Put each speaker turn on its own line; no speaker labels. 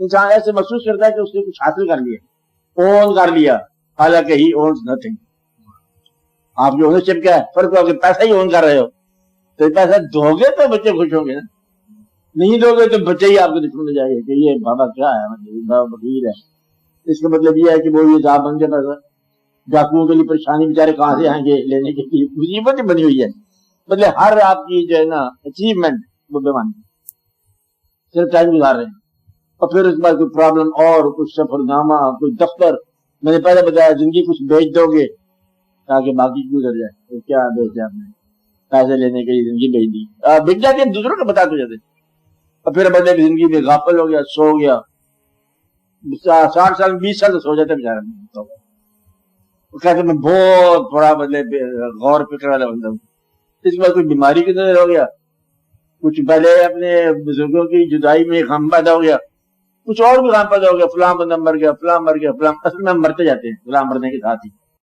انسان ایسے محسوس کرتا ہے کہ اس نے کچھ حاصل کر لیا، اون کر لیا، حالانکہ ہی اونز نتھنگ. آپ کی اونرشپ کیا ہے؟ فرق ہو کہ پیسہ ہی اون کر رہے ہو. تو پیسہ دو گے تو بچے خوش ہوں گے نا، نہیں دو گے تو بچے ہی آپ کو دشمن ہو جائے گا کہ یہ بابا کیا ہے، بابا وکیل ہے. اس کا مطلب یہ ہے کہ وہ یہ صاحب بن کے پیسہ ڈاکوؤں کے لیے پریشانی بیچارے کہاں سے آئیں گے لینے کے لیے، مصیبت بنی ہوئی ہے. مطلب ہر آپ کی جو ہے نا اچیومنٹ وہ بیمانی صرف ٹائم گزار رہے ہیں. اور پھر اس کے بعد کوئی پرابلم اور کچھ سفر نامہ کوئی دفتر. میں نے پہلے بتایا زندگی کچھ بیچ دو گے تاکہ باقی گزر جائے. تو کیا بیچا آپ نے؟ پیسے لینے کے لیے زندگی بیچ دی. بک جاتی ہے دوسروں کو بتاتے جاتے. اور پھر بدلے کی زندگی میں غافل ہو گیا، سو گیا. 60 سال 20 سال تو سو جاتا ہے بیچارہ. کہتے میں بہت بڑا بدلے غور فکر والا بندہ ہوں. اس کے بعد کوئی بیماری کی نظر ہو گیا، کچھ پہلے اپنے بزرگوں کی جدائی میں غم پیدا ہو گیا، کچھ اور بھی غم پیدا ہو گیا، فلاں بندہ مر گیا، فلاں مر گیا، فلاں. اصل میں ہم مرتے جاتے ہیں فلاں مرنے کے ساتھ ہی.